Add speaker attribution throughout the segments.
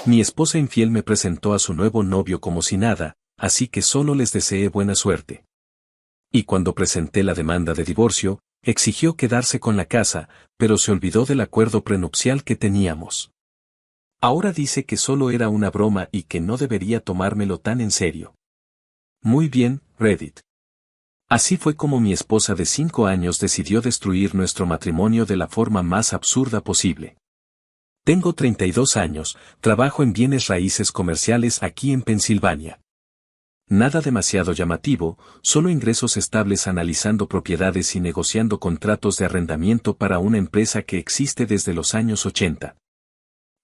Speaker 1: Mi esposa infiel me presentó a su nuevo novio como si nada, así que solo les deseé buena suerte. Y cuando presenté la demanda de divorcio, exigió quedarse con la casa, pero se olvidó del acuerdo prenupcial que teníamos. Ahora dice que solo era una broma y que no debería tomármelo tan en serio. Muy bien, Reddit. Así fue como mi esposa de 5 años decidió destruir nuestro matrimonio de la forma más absurda posible. Tengo 32 años, trabajo en bienes raíces comerciales aquí en Pensilvania. Nada demasiado llamativo, solo ingresos estables analizando propiedades y negociando contratos de arrendamiento para una empresa que existe desde los años 80.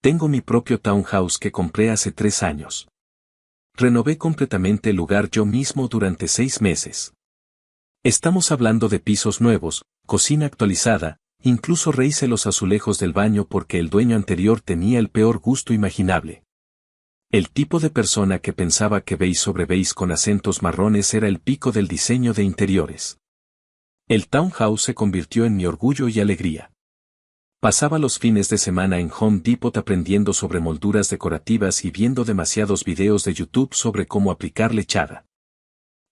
Speaker 1: Tengo mi propio townhouse que compré hace 3 años. Renové completamente el lugar yo mismo durante 6 meses. Estamos hablando de pisos nuevos, cocina actualizada, incluso rehice los azulejos del baño porque el dueño anterior tenía el peor gusto imaginable. El tipo de persona que pensaba que beige sobre beige con acentos marrones era el pico del diseño de interiores. El townhouse se convirtió en mi orgullo y alegría. Pasaba los fines de semana en Home Depot aprendiendo sobre molduras decorativas y viendo demasiados videos de YouTube sobre cómo aplicar lechada.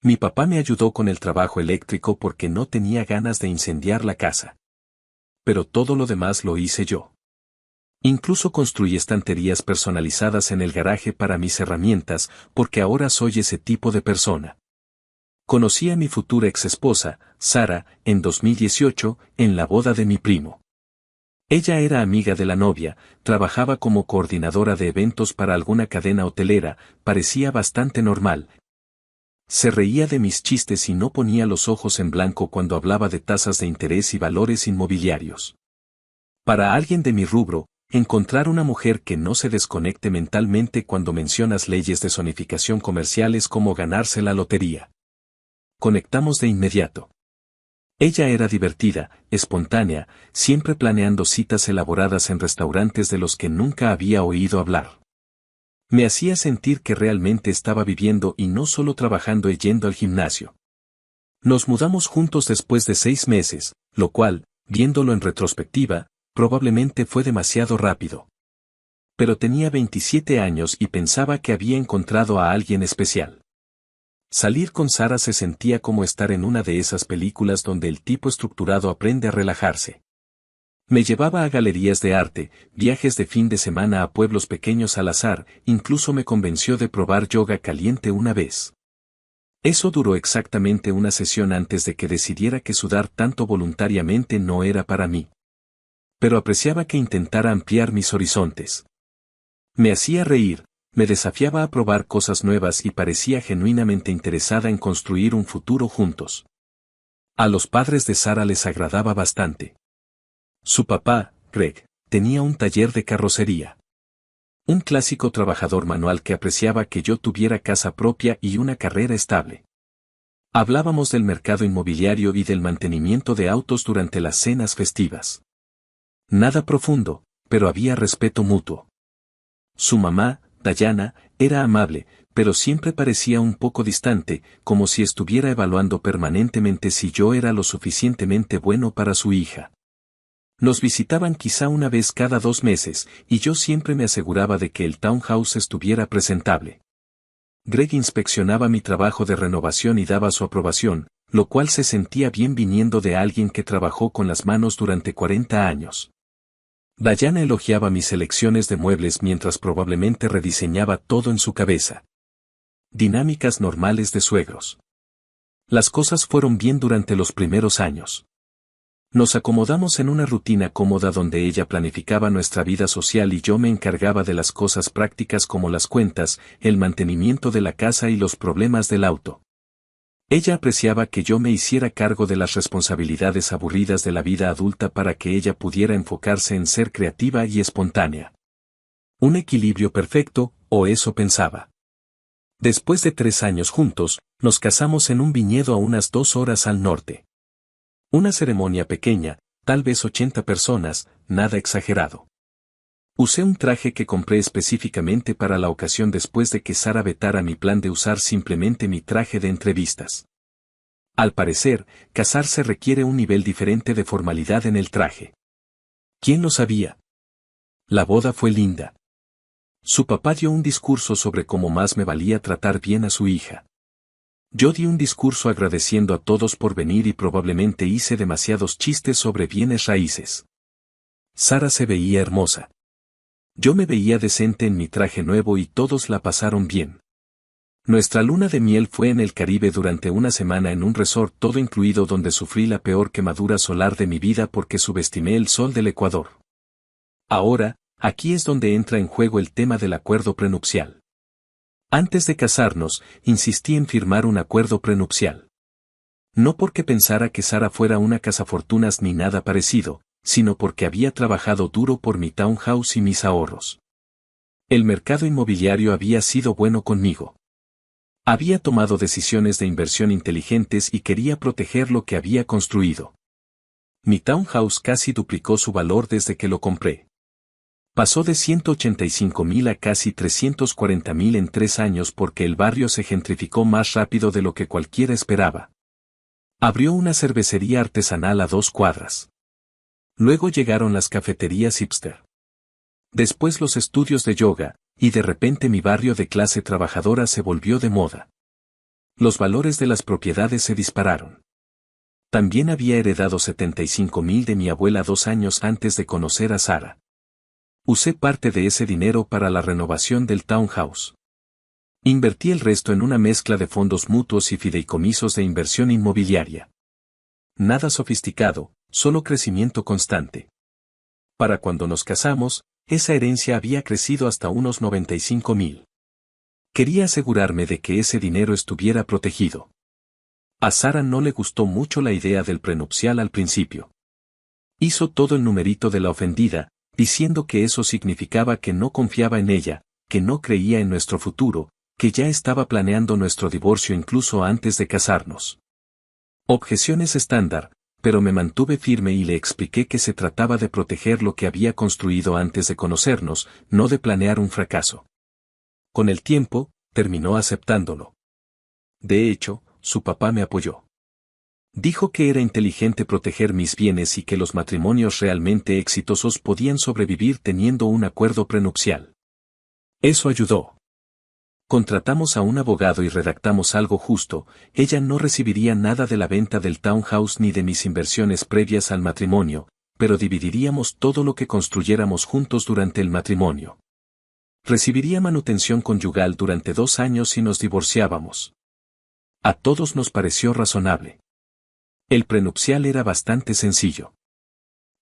Speaker 1: Mi papá me ayudó con el trabajo eléctrico porque no tenía ganas de incendiar la casa. Pero todo lo demás lo hice yo. Incluso construí estanterías personalizadas en el garaje para mis herramientas, porque ahora soy ese tipo de persona. Conocí a mi futura exesposa, Sara, en 2018, en la boda de mi primo. Ella era amiga de la novia, trabajaba como coordinadora de eventos para alguna cadena hotelera, parecía bastante normal. Se reía de mis chistes y no ponía los ojos en blanco cuando hablaba de tasas de interés y valores inmobiliarios. Para alguien de mi rubro, encontrar una mujer que no se desconecte mentalmente cuando mencionas leyes de zonificación comercial es como ganarse la lotería. Conectamos de inmediato. Ella era divertida, espontánea, siempre planeando citas elaboradas en restaurantes de los que nunca había oído hablar. Me hacía sentir que realmente estaba viviendo y no solo trabajando y yendo al gimnasio. Nos mudamos juntos después de 6 meses, lo cual, viéndolo en retrospectiva, probablemente fue demasiado rápido. Pero tenía 27 años y pensaba que había encontrado a alguien especial. Salir con Sara se sentía como estar en una de esas películas donde el tipo estructurado aprende a relajarse. Me llevaba a galerías de arte, viajes de fin de semana a pueblos pequeños al azar, incluso me convenció de probar yoga caliente una vez. Eso duró exactamente una sesión antes de que decidiera que sudar tanto voluntariamente no era para mí. Pero apreciaba que intentara ampliar mis horizontes. Me hacía reír, me desafiaba a probar cosas nuevas y parecía genuinamente interesada en construir un futuro juntos. A los padres de Sara les agradaba bastante. Su papá, Greg, tenía un taller de carrocería. Un clásico trabajador manual que apreciaba que yo tuviera casa propia y una carrera estable. Hablábamos del mercado inmobiliario y del mantenimiento de autos durante las cenas festivas. Nada profundo, pero había respeto mutuo. Su mamá, Diana, era amable, pero siempre parecía un poco distante, como si estuviera evaluando permanentemente si yo era lo suficientemente bueno para su hija. Nos visitaban quizá una vez cada 2 meses, y yo siempre me aseguraba de que el townhouse estuviera presentable. Greg inspeccionaba mi trabajo de renovación y daba su aprobación, lo cual se sentía bien viniendo de alguien que trabajó con las manos durante 40 años. Diana elogiaba mis elecciones de muebles mientras probablemente rediseñaba todo en su cabeza. Dinámicas normales de suegros. Las cosas fueron bien durante los primeros años. Nos acomodamos en una rutina cómoda donde ella planificaba nuestra vida social y yo me encargaba de las cosas prácticas como las cuentas, el mantenimiento de la casa y los problemas del auto. Ella apreciaba que yo me hiciera cargo de las responsabilidades aburridas de la vida adulta para que ella pudiera enfocarse en ser creativa y espontánea. Un equilibrio perfecto, o eso pensaba. Después de 3 años juntos, nos casamos en un viñedo a unas 2 horas al norte. Una ceremonia pequeña, tal vez 80 personas, nada exagerado. Usé un traje que compré específicamente para la ocasión después de que Sara vetara mi plan de usar simplemente mi traje de entrevistas. Al parecer, casarse requiere un nivel diferente de formalidad en el traje. ¿Quién lo sabía? La boda fue linda. Su papá dio un discurso sobre cómo más me valía tratar bien a su hija. Yo di un discurso agradeciendo a todos por venir y probablemente hice demasiados chistes sobre bienes raíces. Sara se veía hermosa. Yo me veía decente en mi traje nuevo y todos la pasaron bien. Nuestra luna de miel fue en el Caribe durante una semana en un resort todo incluido donde sufrí la peor quemadura solar de mi vida porque subestimé el sol del Ecuador. Ahora, aquí es donde entra en juego el tema del acuerdo prenupcial. Antes de casarnos, insistí en firmar un acuerdo prenupcial. No porque pensara que Sara fuera una cazafortunas ni nada parecido, sino porque había trabajado duro por mi townhouse y mis ahorros. El mercado inmobiliario había sido bueno conmigo. Había tomado decisiones de inversión inteligentes y quería proteger lo que había construido. Mi townhouse casi duplicó su valor desde que lo compré. Pasó de 185.000 a casi 340.000 en 3 años porque el barrio se gentrificó más rápido de lo que cualquiera esperaba. Abrió una cervecería artesanal a 2 cuadras. Luego llegaron las cafeterías hipster. Después los estudios de yoga, y de repente mi barrio de clase trabajadora se volvió de moda. Los valores de las propiedades se dispararon. También había heredado 75.000 de mi abuela 2 años antes de conocer a Sara. Usé parte de ese dinero para la renovación del townhouse. Invertí el resto en una mezcla de fondos mutuos y fideicomisos de inversión inmobiliaria. Nada sofisticado, solo crecimiento constante. Para cuando nos casamos, esa herencia había crecido hasta unos 95.000. Quería asegurarme de que ese dinero estuviera protegido. A Sara no le gustó mucho la idea del prenupcial al principio. Hizo todo el numerito de la ofendida, diciendo que eso significaba que no confiaba en ella, que no creía en nuestro futuro, que ya estaba planeando nuestro divorcio incluso antes de casarnos. Objeciones estándar, pero me mantuve firme y le expliqué que se trataba de proteger lo que había construido antes de conocernos, no de planear un fracaso. Con el tiempo, terminó aceptándolo. De hecho, su papá me apoyó. Dijo que era inteligente proteger mis bienes y que los matrimonios realmente exitosos podían sobrevivir teniendo un acuerdo prenupcial. Eso ayudó. Contratamos a un abogado y redactamos algo justo. Ella no recibiría nada de la venta del townhouse ni de mis inversiones previas al matrimonio, pero dividiríamos todo lo que construyéramos juntos durante el matrimonio. Recibiría manutención conyugal durante 2 años si nos divorciábamos. A todos nos pareció razonable. El prenupcial era bastante sencillo.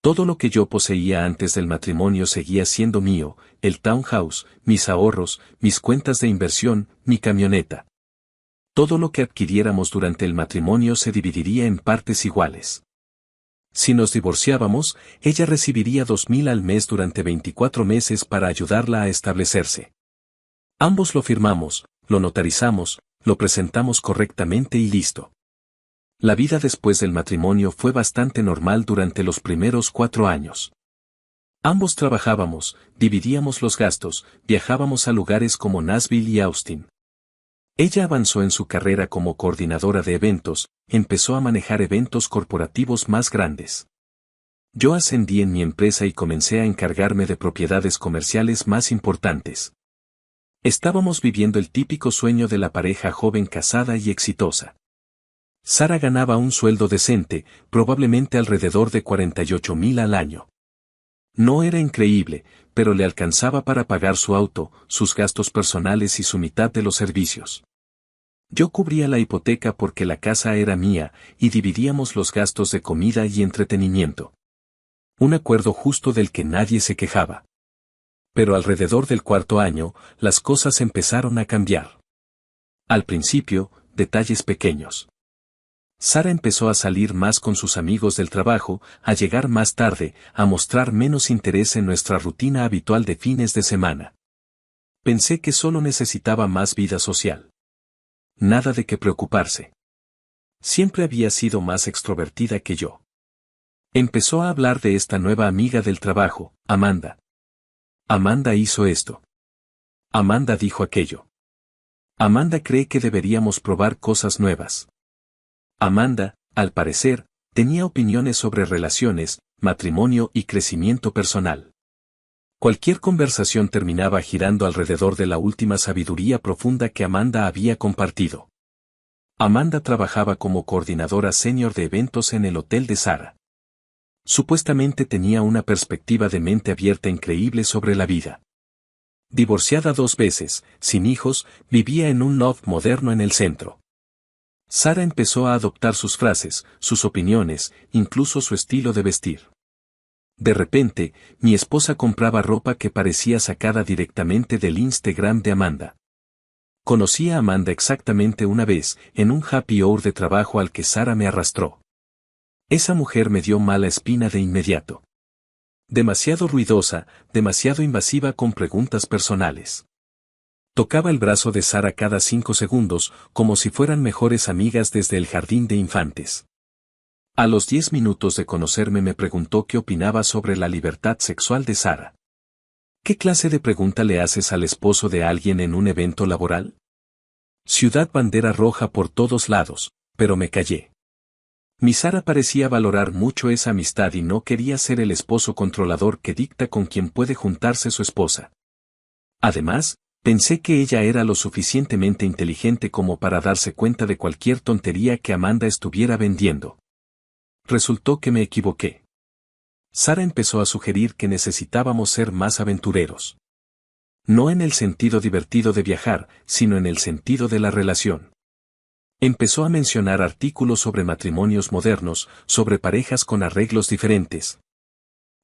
Speaker 1: Todo lo que yo poseía antes del matrimonio seguía siendo mío, el townhouse, mis ahorros, mis cuentas de inversión, mi camioneta. Todo lo que adquiriéramos durante el matrimonio se dividiría en partes iguales. Si nos divorciábamos, ella recibiría 2.000 al mes durante 24 meses para ayudarla a establecerse. Ambos lo firmamos, lo notarizamos, lo presentamos correctamente y listo. La vida después del matrimonio fue bastante normal durante los primeros 4 años. Ambos trabajábamos, dividíamos los gastos, viajábamos a lugares como Nashville y Austin. Ella avanzó en su carrera como coordinadora de eventos, empezó a manejar eventos corporativos más grandes. Yo ascendí en mi empresa y comencé a encargarme de propiedades comerciales más importantes. Estábamos viviendo el típico sueño de la pareja joven casada y exitosa. Sara ganaba un sueldo decente, probablemente alrededor de 48.000 al año. No era increíble, pero le alcanzaba para pagar su auto, sus gastos personales y su mitad de los servicios. Yo cubría la hipoteca porque la casa era mía, y dividíamos los gastos de comida y entretenimiento. Un acuerdo justo del que nadie se quejaba. Pero alrededor del 4.º año, las cosas empezaron a cambiar. Al principio, detalles pequeños. Sara empezó a salir más con sus amigos del trabajo, a llegar más tarde, a mostrar menos interés en nuestra rutina habitual de fines de semana. Pensé que solo necesitaba más vida social. Nada de qué preocuparse. Siempre había sido más extrovertida que yo. Empezó a hablar de esta nueva amiga del trabajo, Amanda. Amanda hizo esto. Amanda dijo aquello. Amanda cree que deberíamos probar cosas nuevas. Amanda, al parecer, tenía opiniones sobre relaciones, matrimonio y crecimiento personal. Cualquier conversación terminaba girando alrededor de la última sabiduría profunda que Amanda había compartido. Amanda trabajaba como coordinadora senior de eventos en el hotel de Sara. Supuestamente tenía una perspectiva de mente abierta increíble sobre la vida. Divorciada 2 veces, sin hijos, vivía en un loft moderno en el centro. Sara empezó a adoptar sus frases, sus opiniones, incluso su estilo de vestir. De repente, mi esposa compraba ropa que parecía sacada directamente del Instagram de Amanda. Conocí a Amanda exactamente una vez, en un happy hour de trabajo al que Sara me arrastró. Esa mujer me dio mala espina de inmediato. Demasiado ruidosa, demasiado invasiva con preguntas personales. Tocaba el brazo de Sara cada 5 segundos, como si fueran mejores amigas desde el jardín de infantes. A los 10 minutos de conocerme me preguntó qué opinaba sobre la libertad sexual de Sara. ¿Qué clase de pregunta le haces al esposo de alguien en un evento laboral? Ciudad bandera roja por todos lados, pero me callé. Mi Sara parecía valorar mucho esa amistad y no quería ser el esposo controlador que dicta con quien puede juntarse su esposa. Además, pensé que ella era lo suficientemente inteligente como para darse cuenta de cualquier tontería que Amanda estuviera vendiendo. Resultó que me equivoqué. Sara empezó a sugerir que necesitábamos ser más aventureros. No en el sentido divertido de viajar, sino en el sentido de la relación. Empezó a mencionar artículos sobre matrimonios modernos, sobre parejas con arreglos diferentes.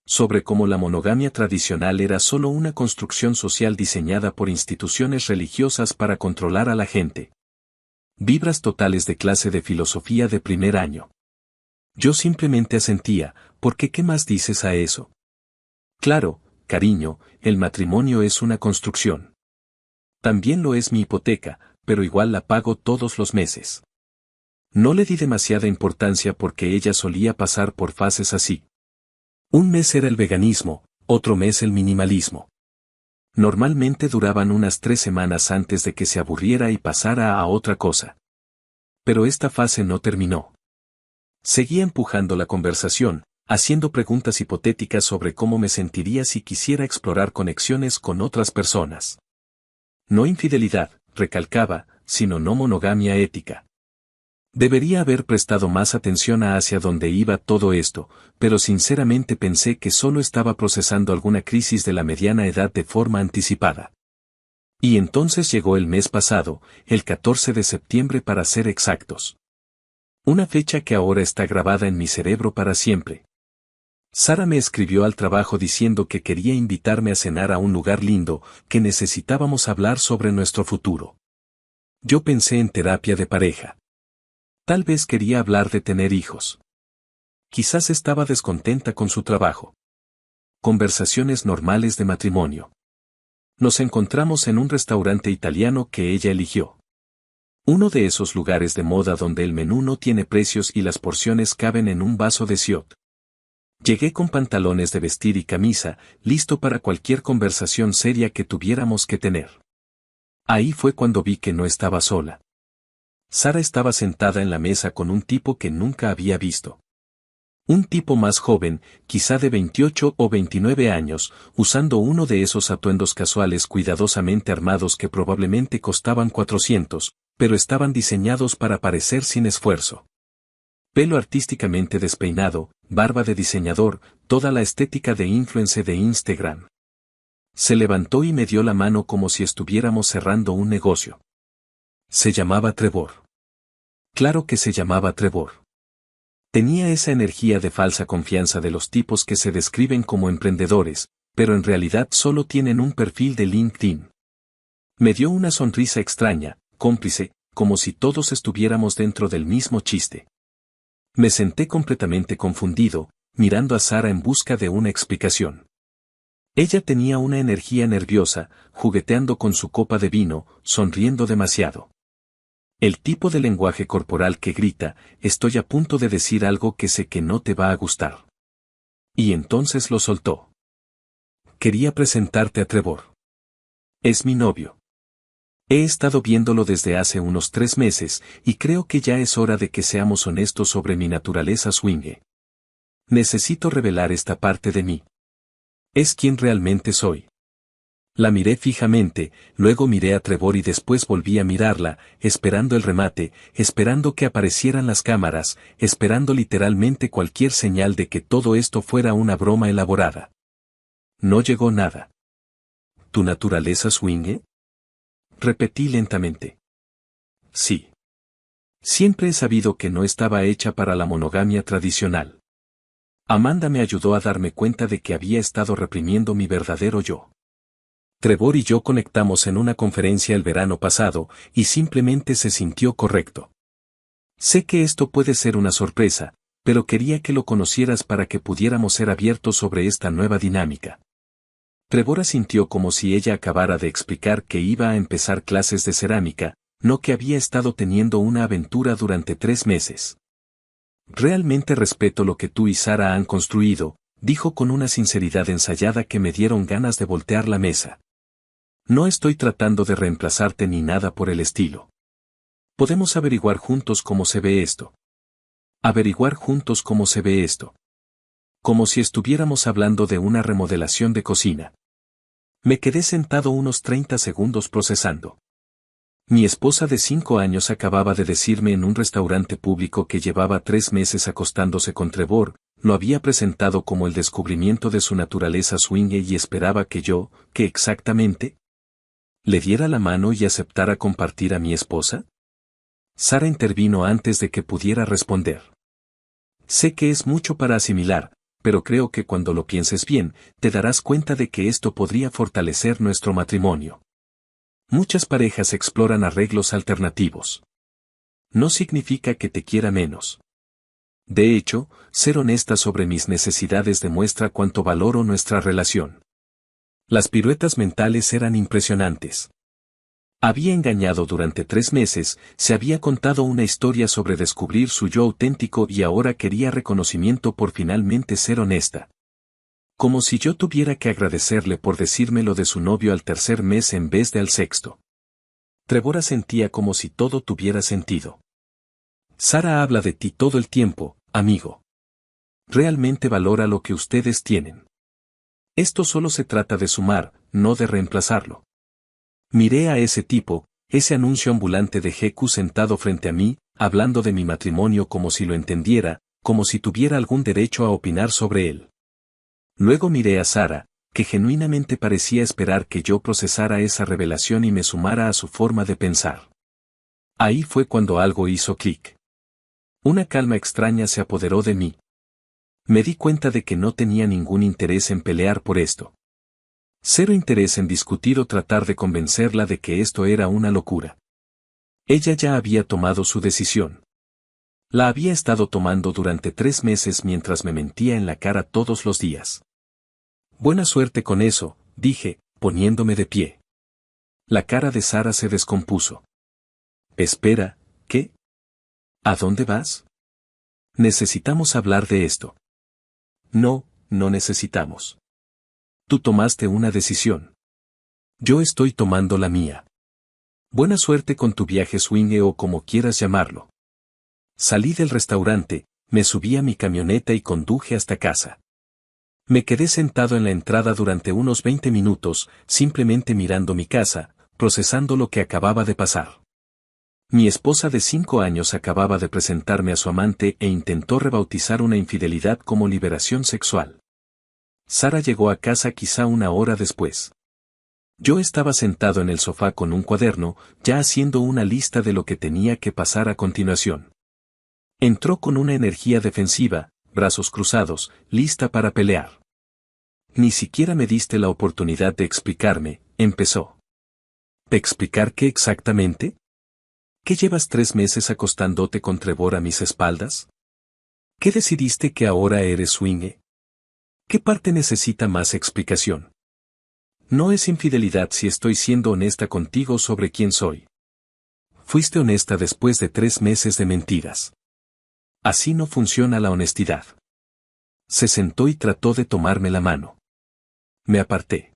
Speaker 1: Sobre cómo la monogamia tradicional era solo una construcción social diseñada por instituciones religiosas para controlar a la gente. Vibras totales de clase de filosofía de primer año. Yo simplemente asentía, porque ¿qué más dices a eso? Claro, cariño, el matrimonio es una construcción. También lo es mi hipoteca, pero igual la pago todos los meses. No le di demasiada importancia porque ella solía pasar por fases así. Un mes era el veganismo, otro mes el minimalismo. Normalmente duraban unas 3 semanas antes de que se aburriera y pasara a otra cosa. Pero esta fase no terminó. Seguía empujando la conversación, haciendo preguntas hipotéticas sobre cómo me sentiría si quisiera explorar conexiones con otras personas. No infidelidad, recalcaba, sino no monogamia ética. Debería haber prestado más atención a hacia dónde iba todo esto, pero sinceramente pensé que solo estaba procesando alguna crisis de la mediana edad de forma anticipada. Y entonces llegó el mes pasado, el 14 de septiembre para ser exactos. Una fecha que ahora está grabada en mi cerebro para siempre. Sara me escribió al trabajo diciendo que quería invitarme a cenar a un lugar lindo, que necesitábamos hablar sobre nuestro futuro. Yo pensé en terapia de pareja. Tal vez quería hablar de tener hijos. Quizás estaba descontenta con su trabajo. Conversaciones normales de matrimonio. Nos encontramos en un restaurante italiano que ella eligió. Uno de esos lugares de moda donde el menú no tiene precios y las porciones caben en un vaso de siot. Llegué con pantalones de vestir y camisa, listo para cualquier conversación seria que tuviéramos que tener. Ahí fue cuando vi que no estaba sola. Sara estaba sentada en la mesa con un tipo que nunca había visto. Un tipo más joven, quizá de 28 o 29 años, usando uno de esos atuendos casuales cuidadosamente armados que probablemente costaban 400, pero estaban diseñados para parecer sin esfuerzo. Pelo artísticamente despeinado, barba de diseñador, toda la estética de influencer de Instagram. Se levantó y me dio la mano como si estuviéramos cerrando un negocio. Se llamaba Trevor. Claro que se llamaba Trevor. Tenía esa energía de falsa confianza de los tipos que se describen como emprendedores, pero en realidad solo tienen un perfil de LinkedIn. Me dio una sonrisa extraña, cómplice, como si todos estuviéramos dentro del mismo chiste. Me senté completamente confundido, mirando a Sara en busca de una explicación. Ella tenía una energía nerviosa, jugueteando con su copa de vino, sonriendo demasiado. El tipo de lenguaje corporal que grita, estoy a punto de decir algo que sé que no te va a gustar. Y entonces lo soltó. Quería presentarte a Trevor. Es mi novio. He estado viéndolo desde hace unos 3 meses, y creo que ya es hora de que seamos honestos sobre mi naturaleza swingue. Necesito revelar esta parte de mí. Es quien realmente soy. La miré fijamente, luego miré a Trevor y después volví a mirarla, esperando el remate, esperando que aparecieran las cámaras, esperando literalmente cualquier señal de que todo esto fuera una broma elaborada. No llegó nada. ¿Tu naturaleza swingue? Repetí lentamente. Sí. Siempre he sabido que no estaba hecha para la monogamia tradicional. Amanda me ayudó a darme cuenta de que había estado reprimiendo mi verdadero yo. Trevor y yo conectamos en una conferencia el verano pasado, y simplemente se sintió correcto. Sé que esto puede ser una sorpresa, pero quería que lo conocieras para que pudiéramos ser abiertos sobre esta nueva dinámica. Trevor asintió como si ella acabara de explicar que iba a empezar clases de cerámica, no que había estado teniendo una aventura durante 3 meses. Realmente respeto lo que tú y Sara han construido, dijo con una sinceridad ensayada que me dieron ganas de voltear la mesa. No estoy tratando de reemplazarte ni nada por el estilo. Podemos averiguar juntos cómo se ve esto. Averiguar juntos cómo se ve esto. Como si estuviéramos hablando de una remodelación de cocina. Me quedé sentado unos 30 segundos procesando. Mi esposa de 5 años acababa de decirme en un restaurante público que llevaba 3 meses acostándose con Trevor, lo había presentado como el descubrimiento de su naturaleza swingue y esperaba que yo, ¿qué exactamente? ¿Le diera la mano y aceptara compartir a mi esposa? Sara intervino antes de que pudiera responder. Sé que es mucho para asimilar, pero creo que cuando lo pienses bien, te darás cuenta de que esto podría fortalecer nuestro matrimonio. Muchas parejas exploran arreglos alternativos. No significa que te quiera menos. De hecho, ser honesta sobre mis necesidades demuestra cuánto valoro nuestra relación. Las piruetas mentales eran impresionantes. Había engañado durante 3 meses, se había contado una historia sobre descubrir su yo auténtico y ahora quería reconocimiento por finalmente ser honesta. Como si yo tuviera que agradecerle por decirme lo de su novio al 3er mes en vez de al 6º. Trevor sentía como si todo tuviera sentido. Sara habla de ti todo el tiempo, amigo. Realmente valora lo que ustedes tienen. Esto solo se trata de sumar, no de reemplazarlo. Miré a ese tipo, ese anuncio ambulante de GQ sentado frente a mí, hablando de mi matrimonio como si lo entendiera, como si tuviera algún derecho a opinar sobre él. Luego miré a Sara, que genuinamente parecía esperar que yo procesara esa revelación y me sumara a su forma de pensar. Ahí fue cuando algo hizo clic. Una calma extraña se apoderó de mí. Me di cuenta de que no tenía ningún interés en pelear por esto. Cero interés en discutir o tratar de convencerla de que esto era una locura. Ella ya había tomado su decisión. La había estado tomando durante 3 meses mientras me mentía en la cara todos los días. Buena suerte con eso, dije, poniéndome de pie. La cara de Sara se descompuso. Espera, ¿qué? ¿A dónde vas? Necesitamos hablar de esto. No, no necesitamos. Tú tomaste una decisión. Yo estoy tomando la mía. Buena suerte con tu viaje swingue o como quieras llamarlo. Salí del restaurante, me subí a mi camioneta y conduje hasta casa. Me quedé sentado en la entrada durante unos 20 minutos, simplemente mirando mi casa, procesando lo que acababa de pasar. Mi esposa de 5 años acababa de presentarme a su amante e intentó rebautizar una infidelidad como liberación sexual. Sara llegó a casa quizá una hora después. Yo estaba sentado en el sofá con un cuaderno, ya haciendo una lista de lo que tenía que pasar a continuación. Entró con una energía defensiva, brazos cruzados, lista para pelear. Ni siquiera me diste la oportunidad de explicarme, empezó. ¿Te explicar qué exactamente? ¿Qué llevas 3 meses acostándote con Trevor a mis espaldas? ¿Qué decidiste que ahora eres swingue? ¿Qué parte necesita más explicación? No es infidelidad si estoy siendo honesta contigo sobre quién soy. Fuiste honesta después de 3 meses de mentiras. Así no funciona la honestidad. Se sentó y trató de tomarme la mano. Me aparté.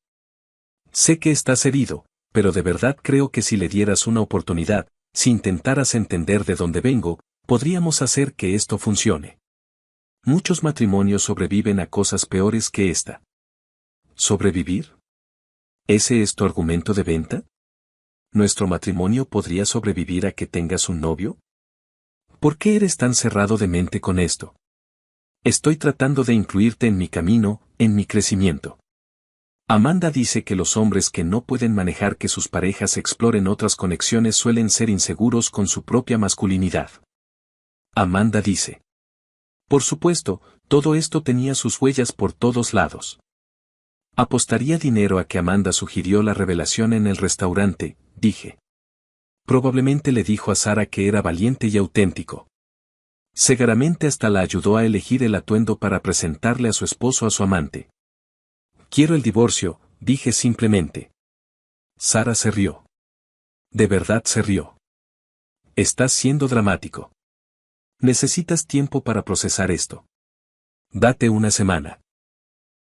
Speaker 1: Sé que estás herido, pero de verdad creo que si le dieras una oportunidad, si intentaras entender de dónde vengo, podríamos hacer que esto funcione. Muchos matrimonios sobreviven a cosas peores que esta. ¿Sobrevivir? ¿Ese es tu argumento de venta? ¿Nuestro matrimonio podría sobrevivir a que tengas un novio? ¿Por qué eres tan cerrado de mente con esto? Estoy tratando de incluirte en mi camino, en mi crecimiento. Amanda dice que los hombres que no pueden manejar que sus parejas exploren otras conexiones suelen ser inseguros con su propia masculinidad. Amanda dice. Por supuesto, todo esto tenía sus huellas por todos lados. Apostaría dinero a que Amanda sugirió la revelación en el restaurante, dije. Probablemente le dijo a Sara que era valiente y auténtico. Seguramente hasta la ayudó a elegir el atuendo para presentarle a su esposo a su amante. Quiero el divorcio, dije simplemente. Sara se rió. De verdad se rió. Estás siendo dramático. Necesitas tiempo para procesar esto. Date una semana.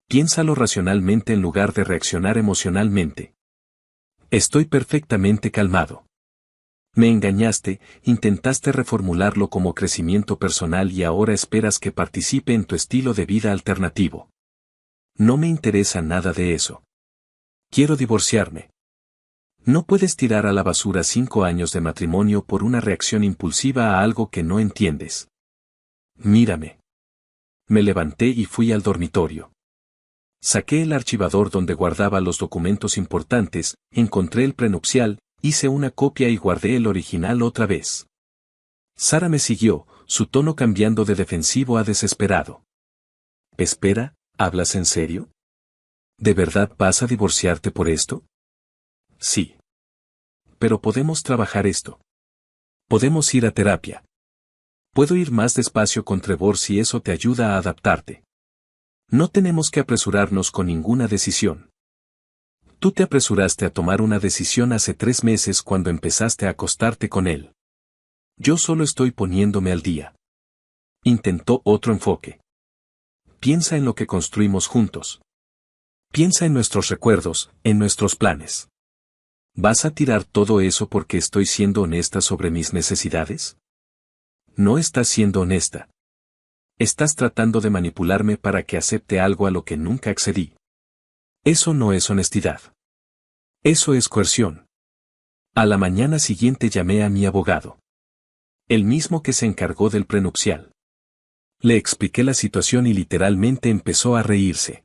Speaker 1: Piénsalo racionalmente en lugar de reaccionar emocionalmente. Estoy perfectamente calmado. Me engañaste, intentaste reformularlo como crecimiento personal y ahora esperas que participe en tu estilo de vida alternativo. No me interesa nada de eso. Quiero divorciarme. No puedes tirar a la basura 5 años de matrimonio por una reacción impulsiva a algo que no entiendes. Mírame. Me levanté y fui al dormitorio. Saqué el archivador donde guardaba los documentos importantes, encontré el prenupcial, hice una copia y guardé el original otra vez. Sara me siguió, su tono cambiando de defensivo a desesperado. Espera, ¿hablas en serio? ¿De verdad vas a divorciarte por esto? Sí. Pero podemos trabajar esto. Podemos ir a terapia. Puedo ir más despacio con Trevor si eso te ayuda a adaptarte. No tenemos que apresurarnos con ninguna decisión. Tú te apresuraste a tomar una decisión hace 3 meses cuando empezaste a acostarte con él. Yo solo estoy poniéndome al día. Intentó otro enfoque. Piensa en lo que construimos juntos. Piensa en nuestros recuerdos, en nuestros planes. ¿Vas a tirar todo eso porque estoy siendo honesta sobre mis necesidades? No estás siendo honesta. Estás tratando de manipularme para que acepte algo a lo que nunca accedí. Eso no es honestidad. Eso es coerción. A la mañana siguiente llamé a mi abogado. El mismo que se encargó del prenupcial. Le expliqué la situación y literalmente empezó a reírse.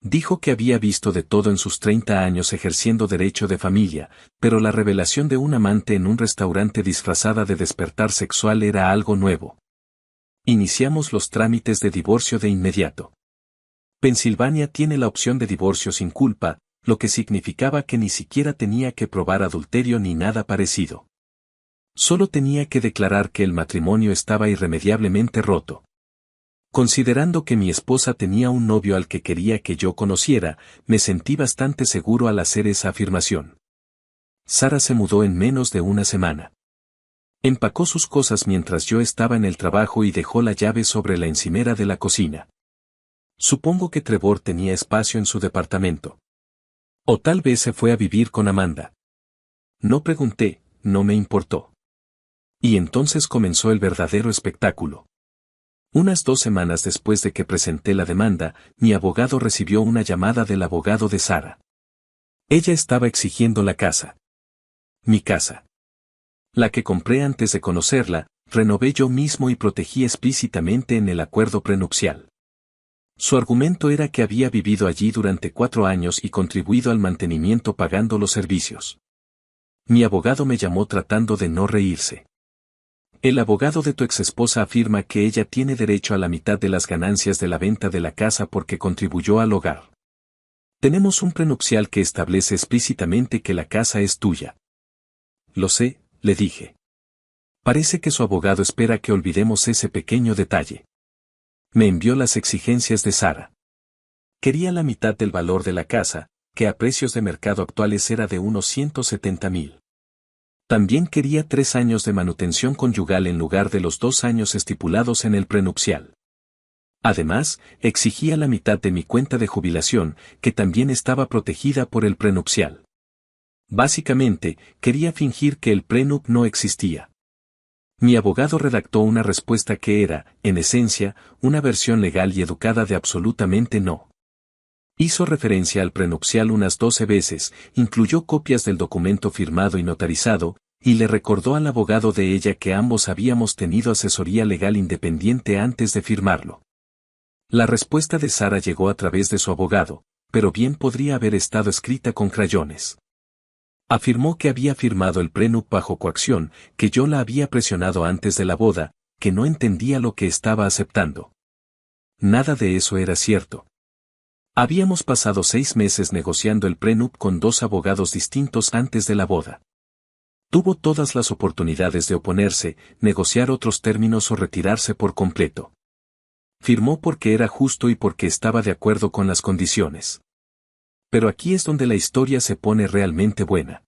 Speaker 1: Dijo que había visto de todo en sus 30 años ejerciendo derecho de familia, pero la revelación de un amante en un restaurante disfrazada de despertar sexual era algo nuevo. Iniciamos los trámites de divorcio de inmediato. Pensilvania tiene la opción de divorcio sin culpa, lo que significaba que ni siquiera tenía que probar adulterio ni nada parecido. Solo tenía que declarar que el matrimonio estaba irremediablemente roto. Considerando que mi esposa tenía un novio al que quería que yo conociera, me sentí bastante seguro al hacer esa afirmación. Sara se mudó en menos de una semana. Empacó sus cosas mientras yo estaba en el trabajo y dejó la llave sobre la encimera de la cocina. Supongo que Trevor tenía espacio en su departamento. O tal vez se fue a vivir con Amanda. No pregunté, no me importó. Y entonces comenzó el verdadero espectáculo. Unas 2 semanas después de que presenté la demanda, mi abogado recibió una llamada del abogado de Sara. Ella estaba exigiendo la casa. Mi casa. La que compré antes de conocerla, renové yo mismo y protegí explícitamente en el acuerdo prenupcial. Su argumento era que había vivido allí durante 4 años y contribuido al mantenimiento pagando los servicios. Mi abogado me llamó tratando de no reírse. El abogado de tu exesposa afirma que ella tiene derecho a la mitad de las ganancias de la venta de la casa porque contribuyó al hogar. Tenemos un prenupcial que establece explícitamente que la casa es tuya. Lo sé, le dije. Parece que su abogado espera que olvidemos ese pequeño detalle. Me envió las exigencias de Sara. Quería la mitad del valor de la casa, que a precios de mercado actuales era de unos 170,000. También quería 3 años de manutención conyugal en lugar de los 2 años estipulados en el prenupcial. Además, exigía la mitad de mi cuenta de jubilación, que también estaba protegida por el prenupcial. Básicamente, quería fingir que el prenup no existía. Mi abogado redactó una respuesta que era, en esencia, una versión legal y educada de absolutamente no. Hizo referencia al prenupcial unas 12 veces, incluyó copias del documento firmado y notarizado, y le recordó al abogado de ella que ambos habíamos tenido asesoría legal independiente antes de firmarlo. La respuesta de Sara llegó a través de su abogado, pero bien podría haber estado escrita con crayones. Afirmó que había firmado el prenup bajo coacción, que yo la había presionado antes de la boda, que no entendía lo que estaba aceptando. Nada de eso era cierto. Habíamos pasado 6 meses negociando el prenup con 2 abogados distintos antes de la boda. Tuvo todas las oportunidades de oponerse, negociar otros términos o retirarse por completo. Firmó porque era justo y porque estaba de acuerdo con las condiciones. Pero aquí es donde la historia se pone realmente buena.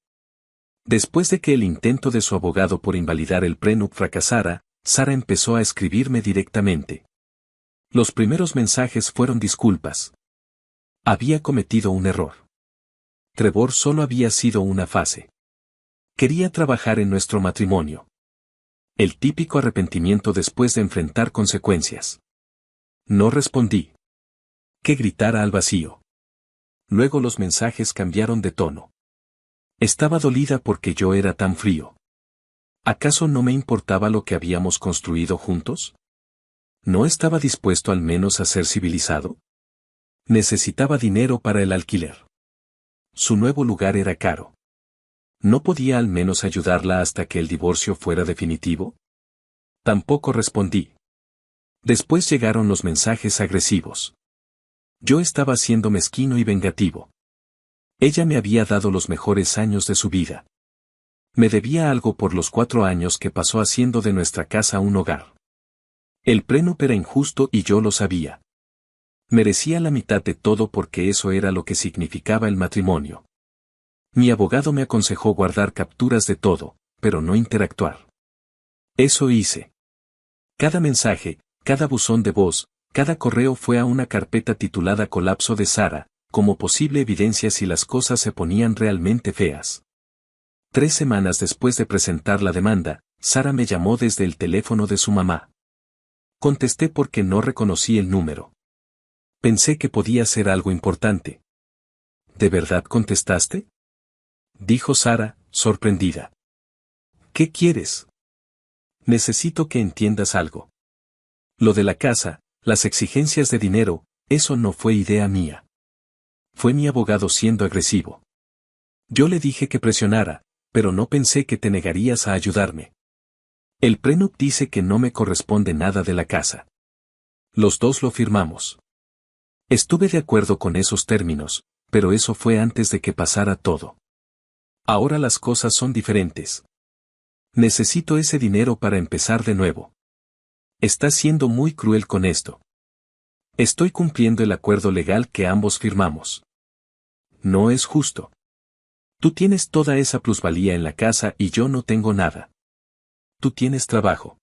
Speaker 1: Después de que el intento de su abogado por invalidar el prenup fracasara, Sara empezó a escribirme directamente. Los primeros mensajes fueron disculpas. Había cometido un error. Trevor solo había sido una fase. Quería trabajar en nuestro matrimonio. El típico arrepentimiento después de enfrentar consecuencias. No respondí. Que gritara al vacío. Luego los mensajes cambiaron de tono. Estaba dolida porque yo era tan frío. ¿Acaso no me importaba lo que habíamos construido juntos? ¿No estaba dispuesto al menos a ser civilizado? Necesitaba dinero para el alquiler. Su nuevo lugar era caro. ¿No podía al menos ayudarla hasta que el divorcio fuera definitivo? Tampoco respondí. Después llegaron los mensajes agresivos. Yo estaba siendo mezquino y vengativo. Ella me había dado los mejores años de su vida. Me debía algo por los 4 años que pasó haciendo de nuestra casa un hogar. El prenup era injusto y yo lo sabía. Merecía la mitad de todo porque eso era lo que significaba el matrimonio. Mi abogado me aconsejó guardar capturas de todo, pero no interactuar. Eso hice. Cada mensaje, cada buzón de voz, cada correo fue a una carpeta titulada Colapso de Sara, como posible evidencia si las cosas se ponían realmente feas. 3 semanas después de presentar la demanda, Sara me llamó desde el teléfono de su mamá. Contesté porque no reconocí el número. Pensé que podía ser algo importante. ¿De verdad contestaste?, dijo Sara, sorprendida. ¿Qué quieres? Necesito que entiendas algo. Lo de la casa, las exigencias de dinero, eso no fue idea mía. Fue mi abogado siendo agresivo. Yo le dije que presionara, pero no pensé que te negarías a ayudarme. El prenup dice que no me corresponde nada de la casa. Los 2 lo firmamos. Estuve de acuerdo con esos términos, pero eso fue antes de que pasara todo. Ahora las cosas son diferentes. Necesito ese dinero para empezar de nuevo. Estás siendo muy cruel con esto. Estoy cumpliendo el acuerdo legal que ambos firmamos. No es justo. Tú tienes toda esa plusvalía en la casa y yo no tengo nada. Tú tienes trabajo.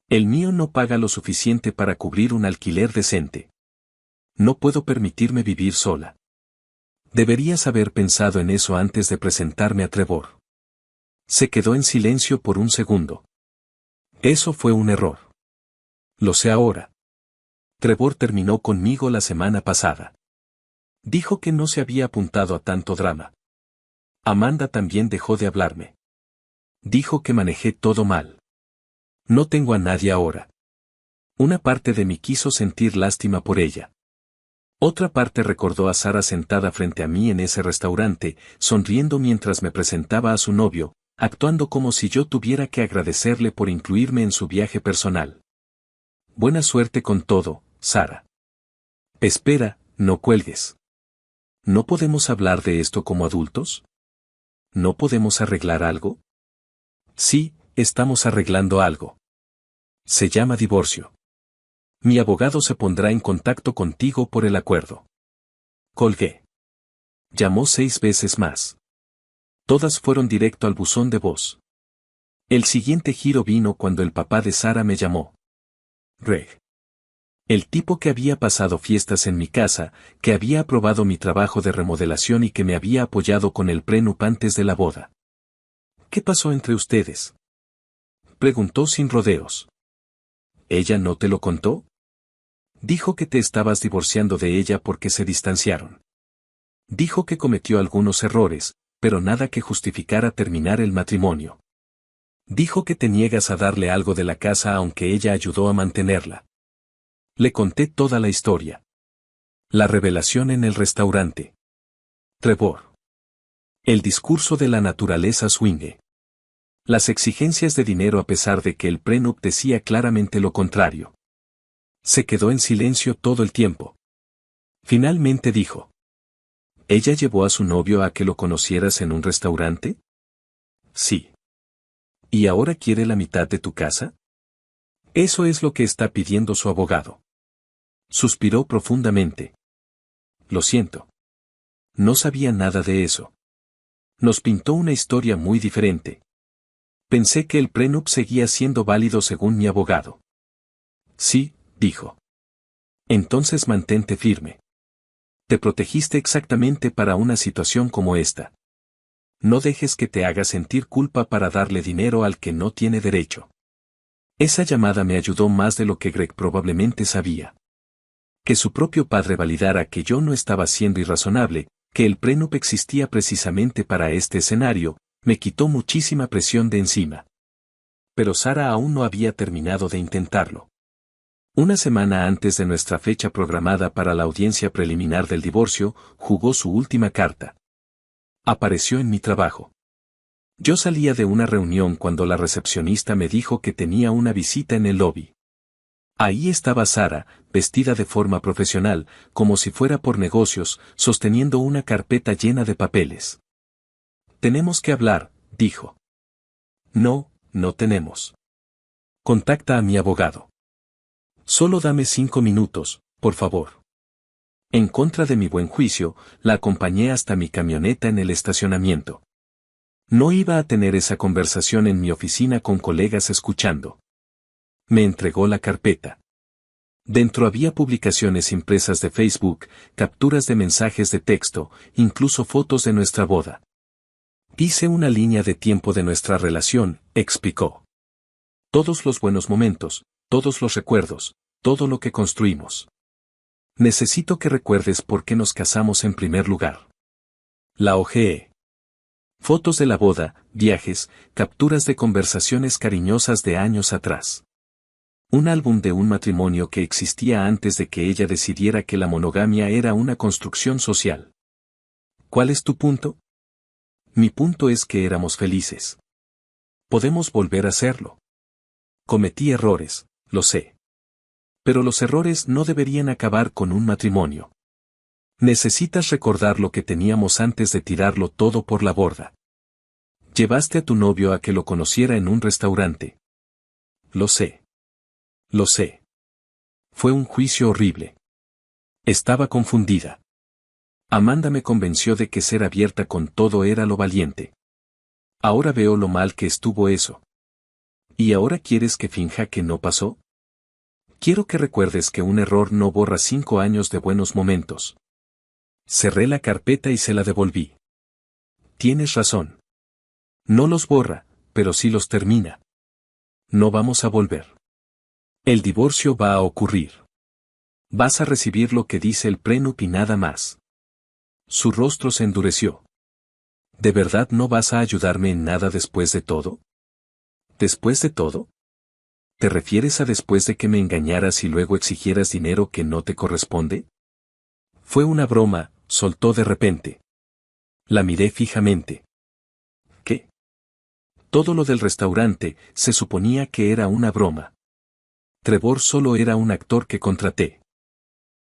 Speaker 1: El mío no paga lo suficiente para cubrir un alquiler decente. No puedo permitirme vivir sola. Deberías haber pensado en eso antes de presentarme a Trevor. Se quedó en silencio por un segundo. Eso fue un error. Lo sé ahora. Trevor terminó conmigo la semana pasada. Dijo que no se había apuntado a tanto drama. Amanda también dejó de hablarme. Dijo que manejé todo mal. No tengo a nadie ahora. Una parte de mí quiso sentir lástima por ella. Otra parte recordó a Sara sentada frente a mí en ese restaurante, sonriendo mientras me presentaba a su novio, actuando como si yo tuviera que agradecerle por incluirme en su viaje personal. Buena suerte con todo, Sara. Espera, no cuelgues. ¿No podemos hablar de esto como adultos? ¿No podemos arreglar algo? Sí, estamos arreglando algo. Se llama divorcio. Mi abogado se pondrá en contacto contigo por el acuerdo. Colgué. Llamó 6 veces más. Todas fueron directo al buzón de voz. El siguiente giro vino cuando el papá de Sara me llamó. Greg. El tipo que había pasado fiestas en mi casa, que había aprobado mi trabajo de remodelación y que me había apoyado con el prenup antes de la boda. ¿Qué pasó entre ustedes?, preguntó sin rodeos. ¿Ella no te lo contó? Dijo que te estabas divorciando de ella porque se distanciaron. Dijo que cometió algunos errores, pero nada que justificara terminar el matrimonio. Dijo que te niegas a darle algo de la casa aunque ella ayudó a mantenerla. Le conté toda la historia. La revelación en el restaurante. Trevor. El discurso de la naturaleza swingue. Las exigencias de dinero a pesar de que el prenup decía claramente lo contrario. Se quedó en silencio todo el tiempo. Finalmente dijo. ¿Ella llevó a su novio a que lo conocieras en un restaurante? Sí. ¿Y ahora quiere la mitad de tu casa? Eso es lo que está pidiendo su abogado. Suspiró profundamente. Lo siento. No sabía nada de eso. Nos pintó una historia muy diferente. Pensé que el prenup seguía siendo válido según mi abogado. Sí, dijo. Entonces mantente firme. Te protegiste exactamente para una situación como esta. No dejes que te haga sentir culpa para darle dinero al que no tiene derecho. Esa llamada me ayudó más de lo que Greg probablemente sabía. Que su propio padre validara que yo no estaba siendo irrazonable, que el prenup existía precisamente para este escenario, me quitó muchísima presión de encima. Pero Sara aún no había terminado de intentarlo. Una semana antes de nuestra fecha programada para la audiencia preliminar del divorcio, jugó su última carta. Apareció en mi trabajo. Yo salía de una reunión cuando la recepcionista me dijo que tenía una visita en el lobby. Ahí estaba Sara, vestida de forma profesional, como si fuera por negocios, sosteniendo una carpeta llena de papeles. Tenemos que hablar, dijo. No, no tenemos. Contacta a mi abogado. Solo dame 5 minutos, por favor. En contra de mi buen juicio, la acompañé hasta mi camioneta en el estacionamiento. No iba a tener esa conversación en mi oficina con colegas escuchando. Me entregó la carpeta. Dentro había publicaciones impresas de Facebook, capturas de mensajes de texto, incluso fotos de nuestra boda. Hice una línea de tiempo de nuestra relación, explicó. Todos los buenos momentos, todos los recuerdos, todo lo que construimos. Necesito que recuerdes por qué nos casamos en primer lugar. La hojeé. Fotos de la boda, viajes, capturas de conversaciones cariñosas de años atrás. Un álbum de un matrimonio que existía antes de que ella decidiera que la monogamia era una construcción social. ¿Cuál es tu punto? Mi punto es que éramos felices. Podemos volver a serlo. Cometí errores, lo sé. Pero los errores no deberían acabar con un matrimonio. Necesitas recordar lo que teníamos antes de tirarlo todo por la borda. Llevaste a tu novio a que lo conociera en un restaurante. Lo sé. Lo sé. Fue un juicio horrible. Estaba confundida. Amanda me convenció de que ser abierta con todo era lo valiente. Ahora veo lo mal que estuvo eso. ¿Y ahora quieres que finja que no pasó? Quiero que recuerdes que un error no borra 5 años de buenos momentos. Cerré la carpeta y se la devolví. Tienes razón. No los borra, pero sí los termina. No vamos a volver. El divorcio va a ocurrir. Vas a recibir lo que dice el prenup y nada más. Su rostro se endureció. ¿De verdad no vas a ayudarme en nada después de todo? ¿Después de todo? ¿Te refieres a después de que me engañaras y luego exigieras dinero que no te corresponde? Fue una broma, soltó de repente. La miré fijamente. ¿Qué? Todo lo del restaurante se suponía que era una broma. Trevor solo era un actor que contraté.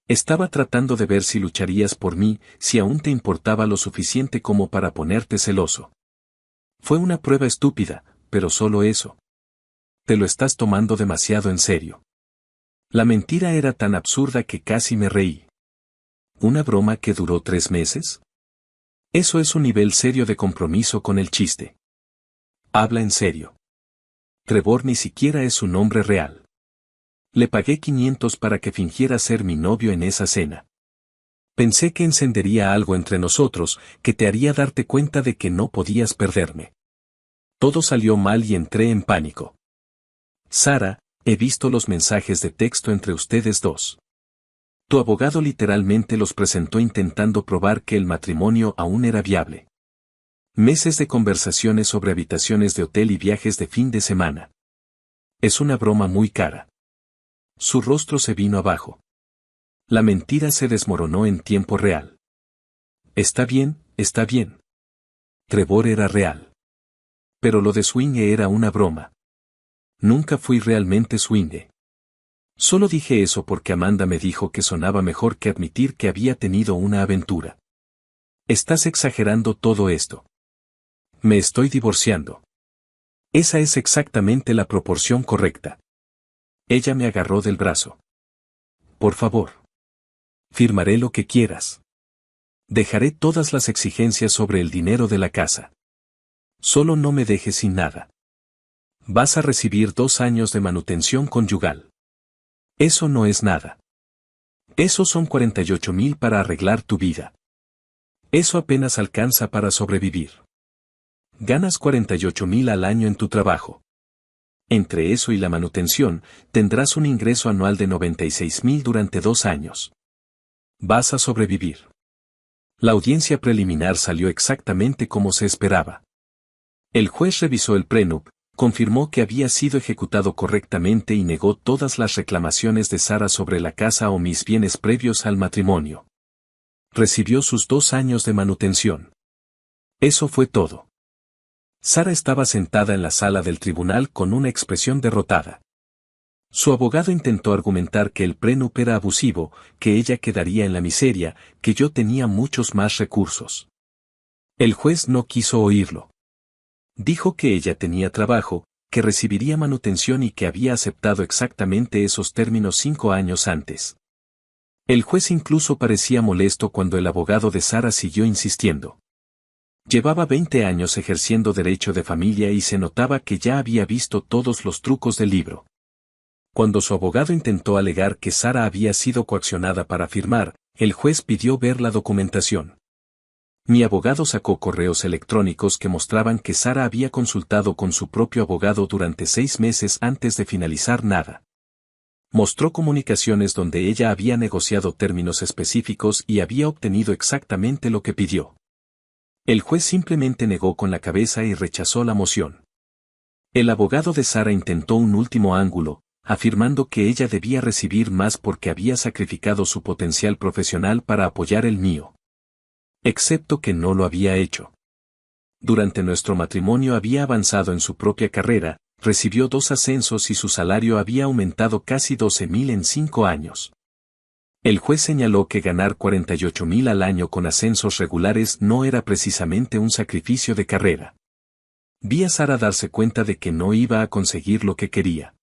Speaker 1: Estaba tratando de ver si lucharías por mí, si aún te importaba lo suficiente como para ponerte celoso. Fue una prueba estúpida, pero solo eso. Te lo estás tomando demasiado en serio. La mentira era tan absurda que casi me reí. ¿Una broma que duró 3 meses? Eso es un nivel serio de compromiso con el chiste. Habla en serio. Trevor ni siquiera es su nombre real. Le pagué 500 para que fingiera ser mi novio en esa cena. Pensé que encendería algo entre nosotros, que te haría darte cuenta de que no podías perderme. Todo salió mal y entré en pánico. Sara, he visto los mensajes de texto entre ustedes dos. Tu abogado literalmente los presentó intentando probar que el matrimonio aún era viable. Meses de conversaciones sobre habitaciones de hotel y viajes de fin de semana. Es una broma muy cara. Su rostro se vino abajo. La mentira se desmoronó en tiempo real. Está bien, está bien. Trevor era real. Pero lo de swingue era una broma. Nunca fui realmente swingue. Solo dije eso porque Amanda me dijo que sonaba mejor que admitir que había tenido una aventura. Estás exagerando todo esto. Me estoy divorciando. Esa es exactamente la proporción correcta. Ella me agarró del brazo. Por favor. Firmaré lo que quieras. Dejaré todas las exigencias sobre el dinero de la casa. Solo no me dejes sin nada. Vas a recibir 2 años de manutención conyugal. Eso no es nada. Eso son 48,000 para arreglar tu vida. Eso apenas alcanza para sobrevivir. Ganas 48,000 al año en tu trabajo. Entre eso y la manutención, tendrás un ingreso anual de 96,000 durante 2 años. Vas a sobrevivir. La audiencia preliminar salió exactamente como se esperaba. El juez revisó el prenup, confirmó que había sido ejecutado correctamente y negó todas las reclamaciones de Sara sobre la casa o mis bienes previos al matrimonio. Recibió sus 2 años de manutención. Eso fue todo. Sara estaba sentada en la sala del tribunal con una expresión derrotada. Su abogado intentó argumentar que el prenup era abusivo, que ella quedaría en la miseria, que yo tenía muchos más recursos. El juez no quiso oírlo. Dijo que ella tenía trabajo, que recibiría manutención y que había aceptado exactamente esos términos 5 años antes. El juez incluso parecía molesto cuando el abogado de Sara siguió insistiendo. Llevaba 20 años ejerciendo derecho de familia y se notaba que ya había visto todos los trucos del libro. Cuando su abogado intentó alegar que Sara había sido coaccionada para firmar, el juez pidió ver la documentación. Mi abogado sacó correos electrónicos que mostraban que Sara había consultado con su propio abogado durante 6 meses antes de finalizar nada. Mostró comunicaciones donde ella había negociado términos específicos y había obtenido exactamente lo que pidió. El juez simplemente negó con la cabeza y rechazó la moción. El abogado de Sara intentó un último ángulo, afirmando que ella debía recibir más porque había sacrificado su potencial profesional para apoyar el mío. Excepto que no lo había hecho. Durante nuestro matrimonio había avanzado en su propia carrera, recibió 2 ascensos y su salario había aumentado casi 12,000 en 5 años. El juez señaló que ganar 48,000 al año con ascensos regulares no era precisamente un sacrificio de carrera. Vi a Sara darse cuenta de que no iba a conseguir lo que quería.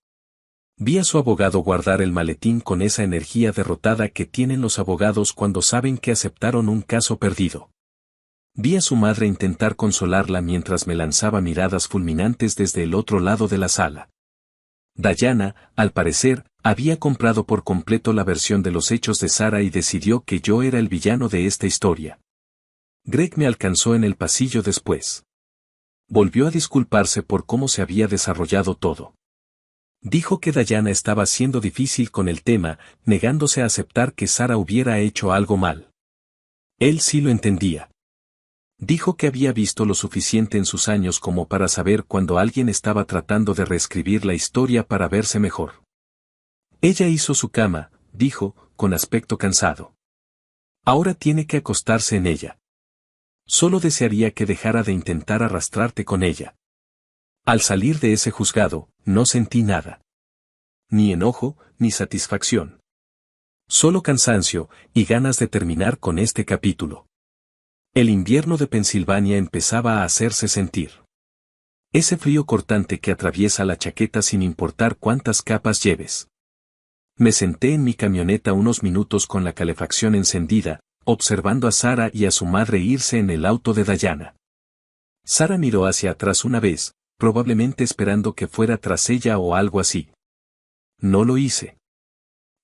Speaker 1: Vi a su abogado guardar el maletín con esa energía derrotada que tienen los abogados cuando saben que aceptaron un caso perdido. Vi a su madre intentar consolarla mientras me lanzaba miradas fulminantes desde el otro lado de la sala. Diana, al parecer, había comprado por completo la versión de los hechos de Sara y decidió que yo era el villano de esta historia. Greg me alcanzó en el pasillo después. Volvió a disculparse por cómo se había desarrollado todo. Dijo que Diana estaba siendo difícil con el tema, negándose a aceptar que Sara hubiera hecho algo mal. Él sí lo entendía. Dijo que había visto lo suficiente en sus años como para saber cuando alguien estaba tratando de reescribir la historia para verse mejor. Ella hizo su cama, dijo, con aspecto cansado. Ahora tiene que acostarse en ella. Solo desearía que dejara de intentar arrastrarte con ella. Al salir de ese juzgado, no sentí nada. Ni enojo, ni satisfacción. Solo cansancio, y ganas de terminar con este capítulo. El invierno de Pensilvania empezaba a hacerse sentir. Ese frío cortante que atraviesa la chaqueta sin importar cuántas capas lleves. Me senté en mi camioneta unos minutos con la calefacción encendida, observando a Sara y a su madre irse en el auto de Diana. Sara miró hacia atrás una vez, probablemente esperando que fuera tras ella o algo así. No lo hice.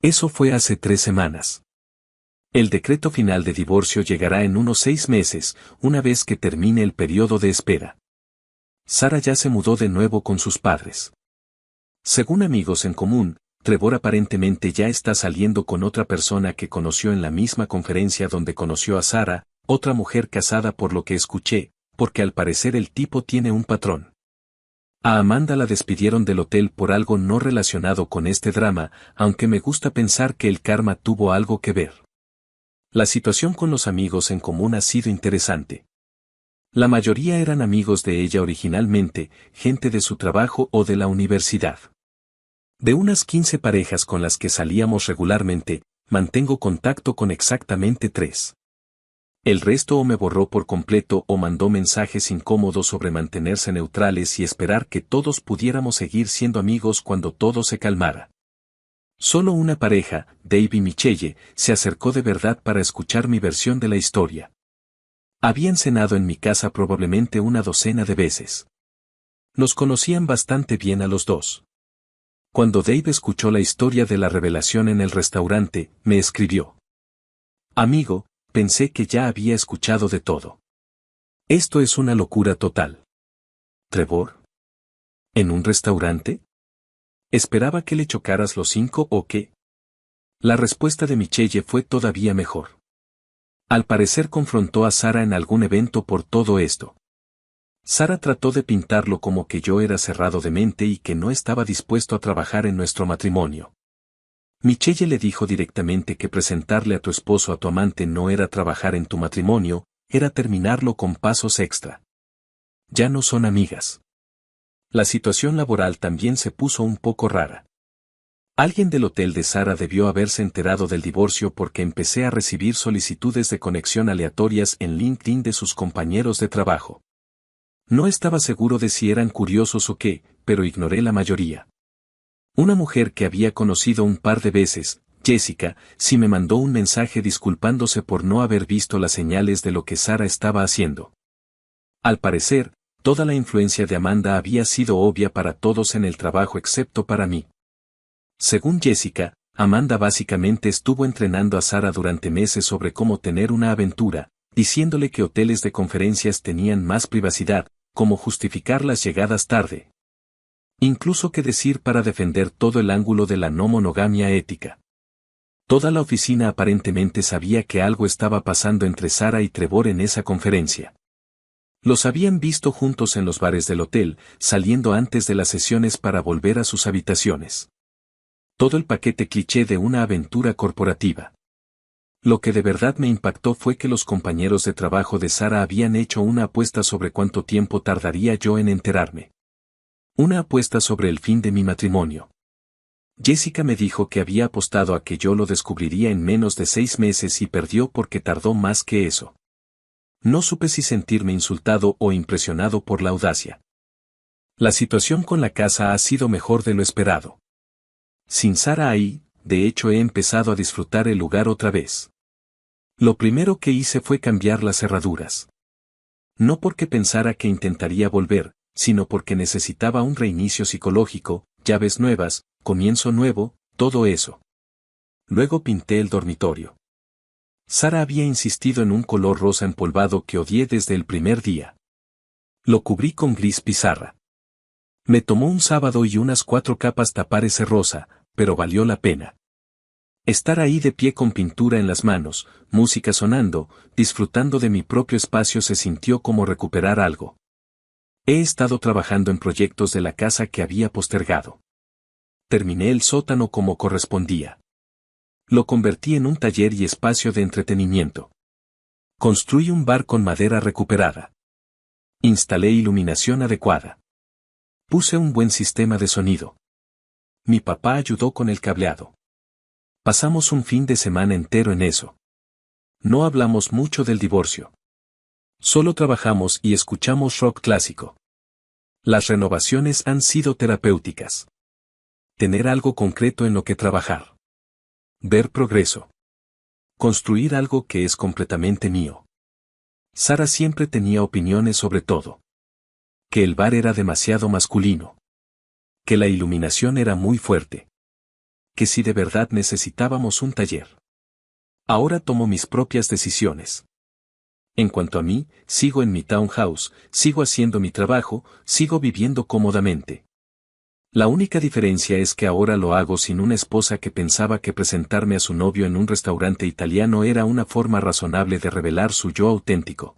Speaker 1: Eso fue hace 3 semanas. El decreto final de divorcio llegará en unos 6 meses, una vez que termine el periodo de espera. Sara ya se mudó de nuevo con sus padres. Según amigos en común, Trevor aparentemente ya está saliendo con otra persona que conoció en la misma conferencia donde conoció a Sarah, otra mujer casada por lo que escuché, porque al parecer el tipo tiene un patrón. A Amanda la despidieron del hotel por algo no relacionado con este drama, aunque me gusta pensar que el karma tuvo algo que ver. La situación con los amigos en común ha sido interesante. La mayoría eran amigos de ella originalmente, gente de su trabajo o de la universidad. De unas 15 parejas con las que salíamos regularmente, mantengo contacto con exactamente 3. El resto o me borró por completo o mandó mensajes incómodos sobre mantenerse neutrales y esperar que todos pudiéramos seguir siendo amigos cuando todo se calmara. Solo una pareja, Dave y Michelle, se acercó de verdad para escuchar mi versión de la historia. Habían cenado en mi casa probablemente una docena de veces. Nos conocían bastante bien a los dos. Cuando Dave escuchó la historia de la revelación en el restaurante, me escribió: Amigo, pensé que ya había escuchado de todo. Esto es una locura total. ¿Trevor? ¿En un restaurante? ¿Esperaba que le chocaras los 5 o qué? La respuesta de Michelle fue todavía mejor. Al parecer confrontó a Sarah en algún evento por todo esto. Sarah trató de pintarlo como que yo era cerrado de mente y que no estaba dispuesto a trabajar en nuestro matrimonio. Michelle le dijo directamente que presentarle a tu esposo a tu amante no era trabajar en tu matrimonio, era terminarlo con pasos extra. Ya no son amigas. La situación laboral también se puso un poco rara. Alguien del hotel de Sarah debió haberse enterado del divorcio porque empecé a recibir solicitudes de conexión aleatorias en LinkedIn de sus compañeros de trabajo. No estaba seguro de si eran curiosos o qué, pero ignoré la mayoría. Una mujer que había conocido un par de veces, Jessica, sí me mandó un mensaje disculpándose por no haber visto las señales de lo que Sarah estaba haciendo. Al parecer, toda la influencia de Amanda había sido obvia para todos en el trabajo excepto para mí. Según Jessica, Amanda básicamente estuvo entrenando a Sarah durante meses sobre cómo tener una aventura, diciéndole que hoteles de conferencias tenían más privacidad, cómo justificar las llegadas tarde. Incluso qué decir para defender todo el ángulo de la no monogamia ética. Toda la oficina aparentemente sabía que algo estaba pasando entre Sarah y Trevor en esa conferencia. Los habían visto juntos en los bares del hotel, saliendo antes de las sesiones para volver a sus habitaciones. Todo el paquete cliché de una aventura corporativa. Lo que de verdad me impactó fue que los compañeros de trabajo de Sarah habían hecho una apuesta sobre cuánto tiempo tardaría yo en enterarme. Una apuesta sobre el fin de mi matrimonio. Jessica me dijo que había apostado a que yo lo descubriría en menos de 6 meses y perdió porque tardó más que eso. No supe si sentirme insultado o impresionado por la audacia. La situación con la casa ha sido mejor de lo esperado. Sin Sarah ahí, de hecho he empezado a disfrutar el lugar otra vez. Lo primero que hice fue cambiar las cerraduras. No porque pensara que intentaría volver, sino porque necesitaba un reinicio psicológico, llaves nuevas, comienzo nuevo, todo eso. Luego pinté el dormitorio. Sarah había insistido en un color rosa empolvado que odié desde el primer día. Lo cubrí con gris pizarra. Me tomó un sábado y unas 4 capas tapar ese rosa, pero valió la pena. Estar ahí de pie con pintura en las manos, música sonando, disfrutando de mi propio espacio se sintió como recuperar algo. He estado trabajando en proyectos de la casa que había postergado. Terminé el sótano como correspondía. Lo convertí en un taller y espacio de entretenimiento. Construí un bar con madera recuperada. Instalé iluminación adecuada. Puse un buen sistema de sonido. Mi papá ayudó con el cableado. Pasamos un fin de semana entero en eso. No hablamos mucho del divorcio. Solo trabajamos y escuchamos rock clásico. Las renovaciones han sido terapéuticas. Tener algo concreto en lo que trabajar. Ver progreso. Construir algo que es completamente mío. Sarah siempre tenía opiniones sobre todo. Que el bar era demasiado masculino. Que la iluminación era muy fuerte. Que si de verdad necesitábamos un taller. Ahora tomo mis propias decisiones. En cuanto a mí, sigo en mi townhouse, sigo haciendo mi trabajo, sigo viviendo cómodamente. La única diferencia es que ahora lo hago sin una esposa que pensaba que presentarme a su novio en un restaurante italiano era una forma razonable de revelar su yo auténtico.